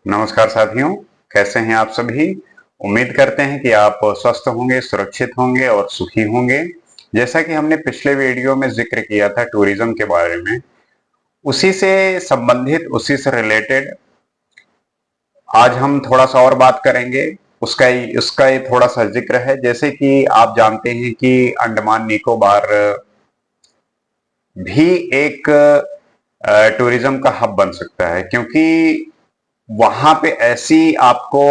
नमस्कार साथियों, कैसे हैं आप सभी। उम्मीद करते हैं कि आप स्वस्थ होंगे, सुरक्षित होंगे और सुखी होंगे। जैसा कि हमने पिछले वीडियो में जिक्र किया था टूरिज्म के बारे में, उसी से संबंधित, उसी से रिलेटेड आज हम थोड़ा सा और बात करेंगे। उसका ये थोड़ा सा जिक्र है। जैसे कि आप जानते हैं कि अंडमान निकोबार भी एक टूरिज्म का हब बन सकता है, क्योंकि वहां पे ऐसी आपको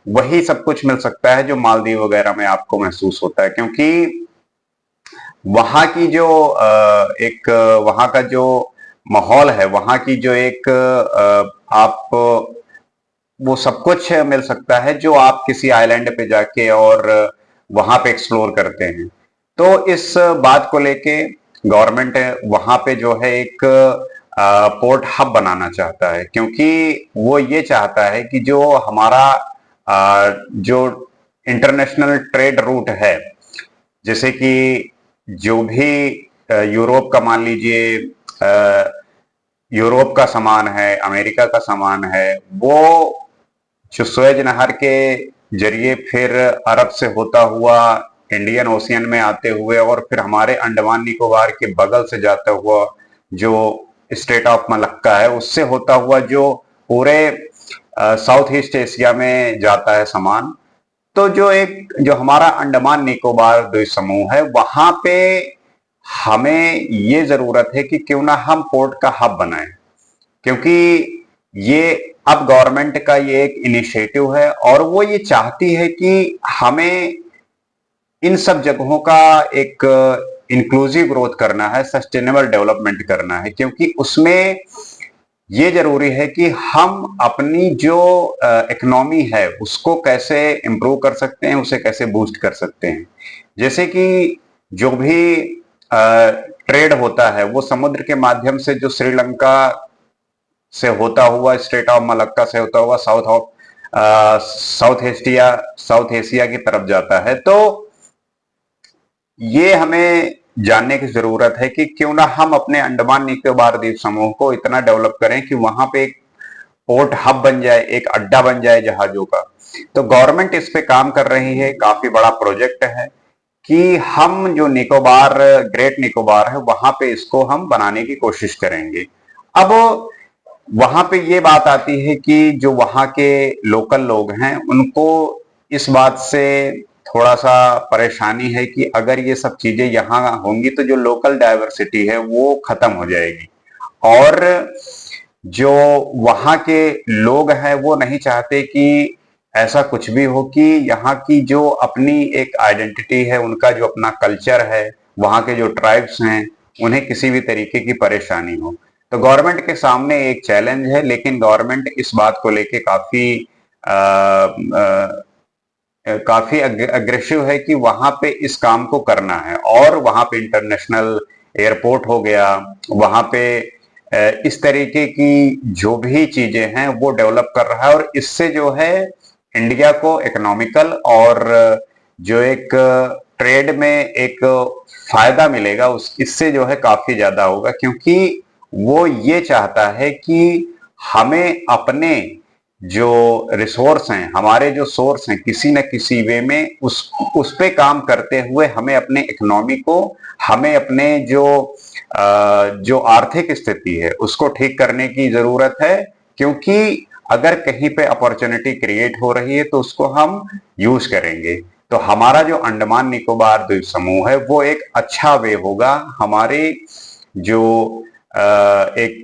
वही सब कुछ मिल सकता है जो मालदीव वगैरह में आपको महसूस होता है। क्योंकि वहां की जो एक वहां का जो माहौल है, वहां की जो एक आप वो सब कुछ मिल सकता है जो आप किसी आइलैंड पे जाके और वहां पे एक्सप्लोर करते हैं। तो इस बात को लेके गवर्नमेंट वहां पे जो है एक पोर्ट हब बनाना चाहता है, क्योंकि वो ये चाहता है कि जो हमारा जो इंटरनेशनल ट्रेड रूट है, जैसे कि जो भी यूरोप का मान लीजिए, यूरोप का सामान है, अमेरिका का सामान है, वो जो सुएज नहर के जरिए फिर अरब से होता हुआ इंडियन ओशियन में आते हुए और फिर हमारे अंडमान निकोबार के बगल से जाता हुआ जो स्टेट ऑफ मलक्का है, उससे होता हुआ जो पूरे साउथ ईस्ट एशिया में जाता है सामान। तो जो हमारा अंडमान निकोबार द्वीप समूह है, वहां पे हमें ये जरूरत है कि क्यों ना हम पोर्ट का हब बनाएं। क्योंकि ये अब गवर्नमेंट का ये एक इनिशिएटिव है और वो ये चाहती है कि हमें इन सब जगहों का एक इंक्लूसिव ग्रोथ करना है, सस्टेनेबल डेवलपमेंट करना है। क्योंकि उसमें ये जरूरी है कि हम अपनी जो इकोनॉमी है उसको कैसे इंप्रूव कर सकते हैं, उसे कैसे बूस्ट कर सकते हैं। जैसे कि जो भी ट्रेड होता है वो समुद्र के माध्यम से जो श्रीलंका से होता हुआ, स्टेट ऑफ मलक्का से होता हुआ साउथ एशिया की तरफ जाता है। तो ये हमें जानने की जरूरत है कि क्यों ना हम अपने अंडमान निकोबार द्वीप समूह को इतना डेवलप करें कि वहां पे एक पोर्ट हब बन जाए, एक अड्डा बन जाए जहाजों का। तो गवर्नमेंट इस पे काम कर रही है, काफी बड़ा प्रोजेक्ट है कि हम जो निकोबार, ग्रेट निकोबार है, वहां पे इसको हम बनाने की कोशिश करेंगे। अब वहां पे ये बात आती है कि जो वहां के लोकल लोग हैं उनको इस बात से थोड़ा सा परेशानी है कि अगर ये सब चीजें यहाँ होंगी तो जो लोकल डाइवर्सिटी है वो खत्म हो जाएगी। और जो वहां के लोग हैं वो नहीं चाहते कि ऐसा कुछ भी हो, कि यहाँ की जो अपनी एक आइडेंटिटी है, उनका जो अपना कल्चर है, वहां के जो ट्राइब्स हैं, उन्हें किसी भी तरीके की परेशानी हो। तो गवर्नमेंट के सामने एक चैलेंज है, लेकिन गवर्नमेंट इस बात को लेके काफी अग्रेसिव है कि वहां पे इस काम को करना है। और वहां पे इंटरनेशनल एयरपोर्ट हो गया, वहां पे इस तरीके की जो भी चीजें हैं वो डेवलप कर रहा है। और इससे जो है इंडिया को इकोनॉमिकल और जो एक ट्रेड में एक फायदा मिलेगा, उस इससे जो है काफी ज्यादा होगा। क्योंकि वो ये चाहता है कि हमें अपने जो रिसोर्स हैं, हमारे जो सोर्स हैं, किसी न किसी वे में उस पे काम करते हुए हमें अपने इकोनॉमी को, हमें अपने जो आर्थिक स्थिति है उसको ठीक करने की जरूरत है। क्योंकि अगर कहीं पे अपॉर्चुनिटी क्रिएट हो रही है तो उसको हम यूज करेंगे। तो हमारा जो अंडमान निकोबार द्वीप समूह है वो एक अच्छा वे होगा, हमारे जो एक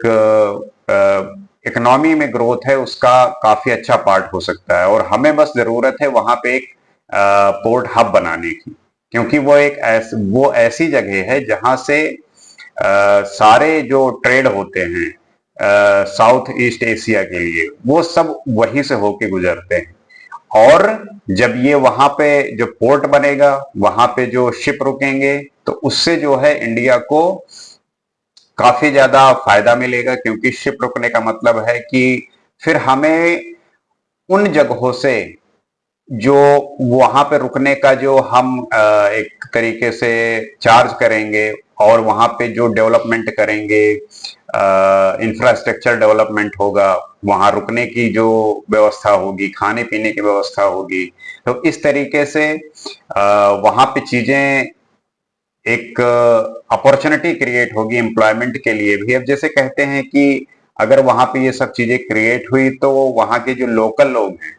इकोनॉमी में ग्रोथ है उसका काफी अच्छा पार्ट हो सकता है। और हमें बस जरूरत है वहां पे एक पोर्ट हब बनाने की। क्योंकि वो ऐसी जगह है जहां से सारे जो ट्रेड होते हैं साउथ ईस्ट एशिया के लिए, वो सब वहीं से होके गुजरते हैं। और जब ये वहां पे जो पोर्ट बनेगा, वहां पे जो शिप रुकेंगे, तो उससे जो है इंडिया को काफी ज्यादा फायदा मिलेगा। क्योंकि शिप रुकने का मतलब है कि फिर हमें उन जगहों से जो वहां पे रुकने का जो हम एक तरीके से चार्ज करेंगे और वहां पे जो डेवलपमेंट करेंगे, इंफ्रास्ट्रक्चर डेवलपमेंट होगा, वहां रुकने की जो व्यवस्था होगी, खाने पीने की व्यवस्था होगी, तो इस तरीके से वहां पे चीजें एक अपॉर्चुनिटी क्रिएट होगी एम्प्लॉयमेंट के लिए भी। अब जैसे कहते हैं कि अगर वहां पे ये सब चीजें क्रिएट हुई तो वहां के जो लोकल लोग हैं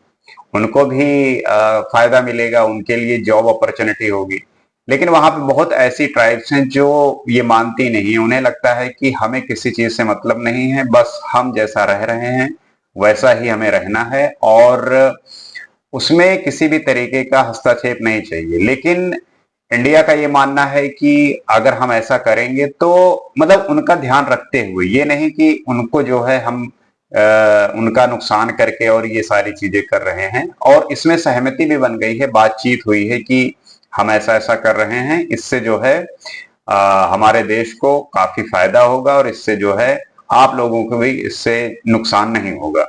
उनको भी फायदा मिलेगा, उनके लिए जॉब अपॉर्चुनिटी होगी। लेकिन वहां पे बहुत ऐसी ट्राइब्स हैं जो ये मानती नहीं है, उन्हें लगता है कि हमें किसी चीज से मतलब नहीं है, बस हम जैसा रह रहे हैं वैसा ही हमें रहना है और उसमें किसी भी तरीके का हस्तक्षेप नहीं चाहिए। लेकिन इंडिया का ये मानना है कि अगर हम ऐसा करेंगे तो मतलब उनका ध्यान रखते हुए, ये नहीं कि उनको जो है हम उनका नुकसान करके और ये सारी चीजें कर रहे हैं। और इसमें सहमति भी बन गई है, बातचीत हुई है कि हम ऐसा ऐसा कर रहे हैं, इससे जो है हमारे देश को काफी फायदा होगा और इससे जो है आप लोगों को भी इससे नुकसान नहीं होगा।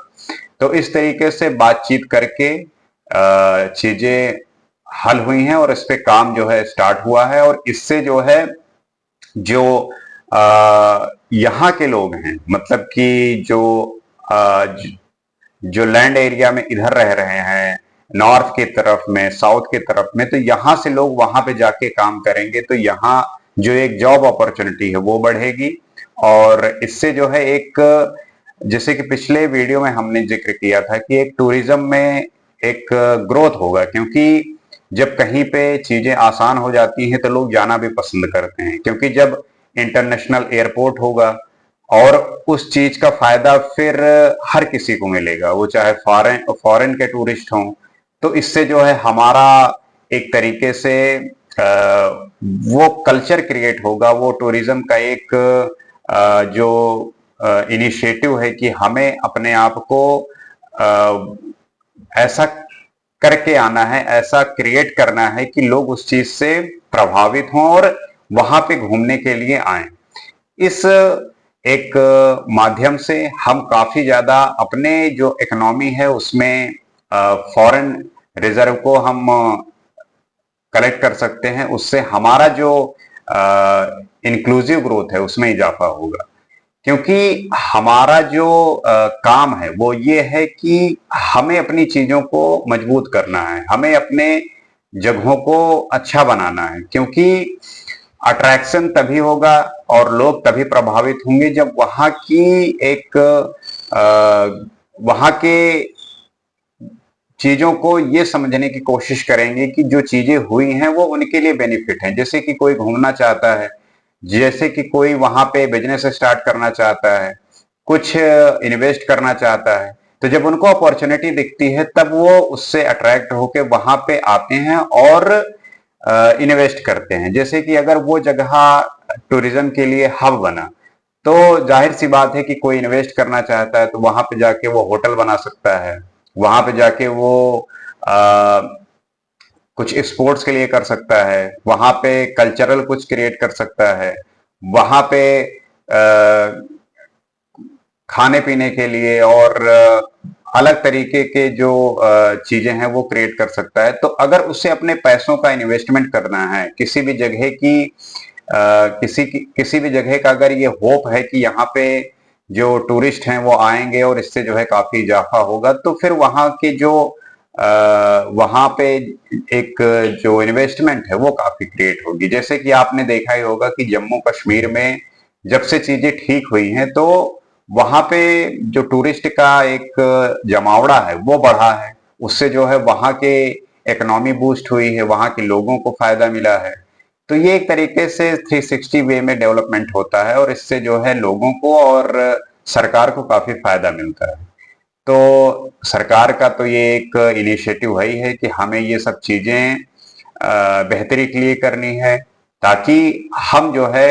तो इस तरीके से बातचीत करके चीजें हल हुई हैं और इस पे काम जो है स्टार्ट हुआ है। और इससे जो है जो यहाँ के लोग हैं, मतलब कि जो जो लैंड एरिया में इधर रह रहे हैं, नॉर्थ की तरफ में, साउथ की तरफ में, तो यहाँ से लोग वहां पे जाके काम करेंगे तो यहाँ जो एक जॉब अपॉर्चुनिटी है वो बढ़ेगी। और इससे जो है एक, जैसे कि पिछले वीडियो में हमने जिक्र किया था कि एक टूरिज्म में एक ग्रोथ होगा, क्योंकि जब कहीं पे चीजें आसान हो जाती हैं तो लोग जाना भी पसंद करते हैं, क्योंकि जब इंटरनेशनल एयरपोर्ट होगा और उस चीज का फायदा फिर हर किसी को मिलेगा, वो चाहे फॉरेन फॉरेन के टूरिस्ट हों। तो इससे जो है हमारा एक तरीके से वो कल्चर क्रिएट होगा, वो टूरिज्म का एक जो इनिशिएटिव है कि हमें अपने आप को ऐसा करके आना है, ऐसा क्रिएट करना है कि लोग उस चीज से प्रभावित हों और वहां पे घूमने के लिए आए। इस एक माध्यम से हम काफी ज्यादा अपने जो इकोनॉमी है उसमें फॉरेन रिजर्व को हम कलेक्ट कर सकते हैं, उससे हमारा जो इंक्लूसिव ग्रोथ है उसमें इजाफा होगा। क्योंकि हमारा जो काम है वो ये है कि हमें अपनी चीजों को मजबूत करना है, हमें अपने जगहों को अच्छा बनाना है, क्योंकि अट्रैक्शन तभी होगा और लोग तभी प्रभावित होंगे जब वहां की एक वहां के चीजों को ये समझने की कोशिश करेंगे कि जो चीजें हुई हैं वो उनके लिए बेनिफिट है। जैसे कि कोई घूमना चाहता है, जैसे कि कोई वहां पे बिजनेस स्टार्ट करना चाहता है, कुछ इन्वेस्ट करना चाहता है, तो जब उनको अपॉर्चुनिटी दिखती है तब वो उससे अट्रैक्ट होके वहां पे आते हैं और इन्वेस्ट करते हैं। जैसे कि अगर वो जगह टूरिज्म के लिए हब बना तो जाहिर सी बात है कि कोई इन्वेस्ट करना चाहता है तो वहां पे जाके वो होटल बना सकता है, वहां पे जाके वो आ, कुछ स्पोर्ट्स के लिए कर सकता है, वहां पे कल्चरल कुछ क्रिएट कर सकता है, वहां पे खाने पीने के लिए और अलग तरीके के जो चीजें हैं वो क्रिएट कर सकता है। तो अगर उसे अपने पैसों का इन्वेस्टमेंट करना है किसी भी जगह की, किसी भी जगह का अगर ये होप है कि यहाँ पे जो टूरिस्ट हैं वो आएंगे और इससे जो है काफी इजाफा होगा, तो फिर वहाँ के जो वहां पे एक जो इन्वेस्टमेंट है वो काफी क्रिएट होगी। जैसे कि आपने देखा ही होगा कि जम्मू कश्मीर में जब से चीजें ठीक हुई हैं तो वहां पे जो टूरिस्ट का एक जमावड़ा है वो बढ़ा है, उससे जो है वहां के इकोनॉमी बूस्ट हुई है, वहां के लोगों को फायदा मिला है। तो ये एक तरीके से 360 वे में डेवलपमेंट होता है और इससे जो है लोगों को और सरकार को काफी फायदा मिलता है। तो सरकार का तो ये एक इनिशिएटिव है ही है कि हमें ये सब चीजें बेहतरी के लिए करनी है, ताकि हम जो है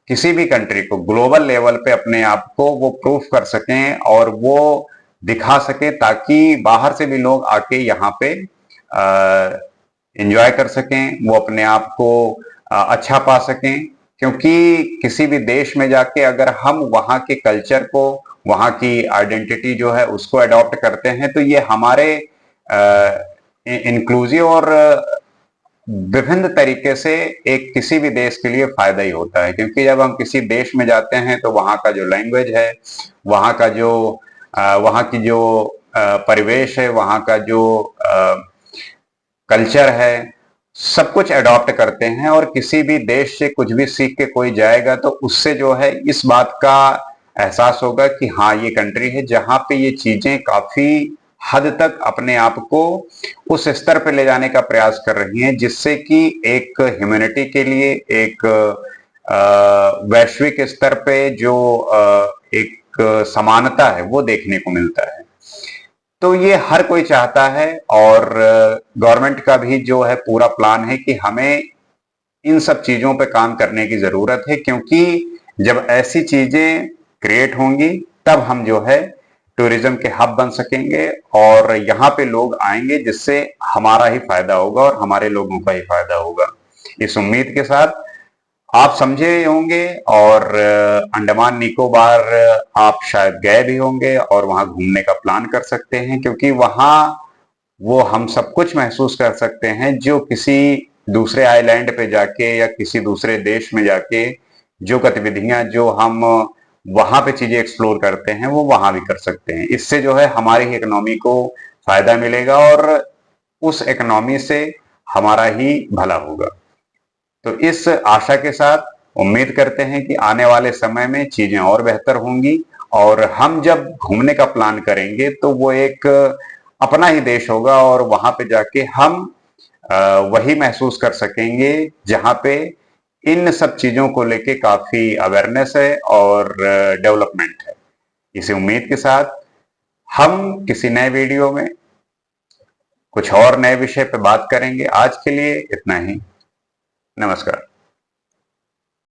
किसी भी कंट्री को ग्लोबल लेवल पे अपने आप को वो प्रूफ कर सकें और वो दिखा सके, ताकि बाहर से भी लोग आके यहाँ पे एंजॉय कर सकें, वो अपने आप को अच्छा पा सकें। क्योंकि किसी भी देश में जाके अगर हम वहाँ के कल्चर को, वहाँ की आइडेंटिटी जो है उसको अडॉप्ट करते हैं तो ये हमारे इंक्लूसिव और विभिन्न तरीके से एक किसी भी देश के लिए फायदा ही होता है, क्योंकि जब हम किसी देश में जाते हैं तो वहाँ का जो लैंग्वेज है, वहाँ का जो वहाँ की जो परिवेश है, वहाँ का जो कल्चर है, सब कुछ अडॉप्ट करते हैं। और किसी भी देश से कुछ भी सीख के कोई जाएगा तो उससे जो है इस बात का एहसास होगा कि हाँ, ये कंट्री है जहाँ पे ये चीजें काफी हद तक अपने आप को उस स्तर पे ले जाने का प्रयास कर रही हैं, जिससे कि एक ह्यूमैनिटी के लिए एक वैश्विक स्तर पे जो एक समानता है वो देखने को मिलता है। तो ये हर कोई चाहता है, और गवर्नमेंट का भी जो है पूरा प्लान है कि हमें इन सब चीजों पे काम करने की जरूरत है, क्योंकि जब ऐसी चीजें क्रिएट होंगी तब हम जो है टूरिज्म के हब बन सकेंगे, और यहाँ पे लोग आएंगे जिससे हमारा ही फायदा होगा और हमारे लोगों का ही फायदा होगा। इस उम्मीद के साथ आप समझे होंगे, और अंडमान निकोबार आप शायद गए भी होंगे और वहां घूमने का प्लान कर सकते हैं, क्योंकि वहां वो हम सब कुछ महसूस कर सकते हैं जो किसी दूसरे आइलैंड पे जाके या किसी दूसरे देश में जाके जो गतिविधियां जो हम वहां पे चीजें एक्सप्लोर करते हैं वो वहां भी कर सकते हैं। इससे जो है हमारी इकोनॉमी को फायदा मिलेगा और उस इकोनॉमी से हमारा ही भला होगा। तो इस आशा के साथ उम्मीद करते हैं कि आने वाले समय में चीजें और बेहतर होंगी, और हम जब घूमने का प्लान करेंगे तो वो एक अपना ही देश होगा, और वहां पे जाके हम वही महसूस कर सकेंगे जहां पे इन सब चीजों को लेके काफी अवेयरनेस है और डेवलपमेंट है। इसी उम्मीद के साथ हम किसी नए वीडियो में कुछ और नए विषय पे बात करेंगे। आज के लिए इतना ही। नमस्कार।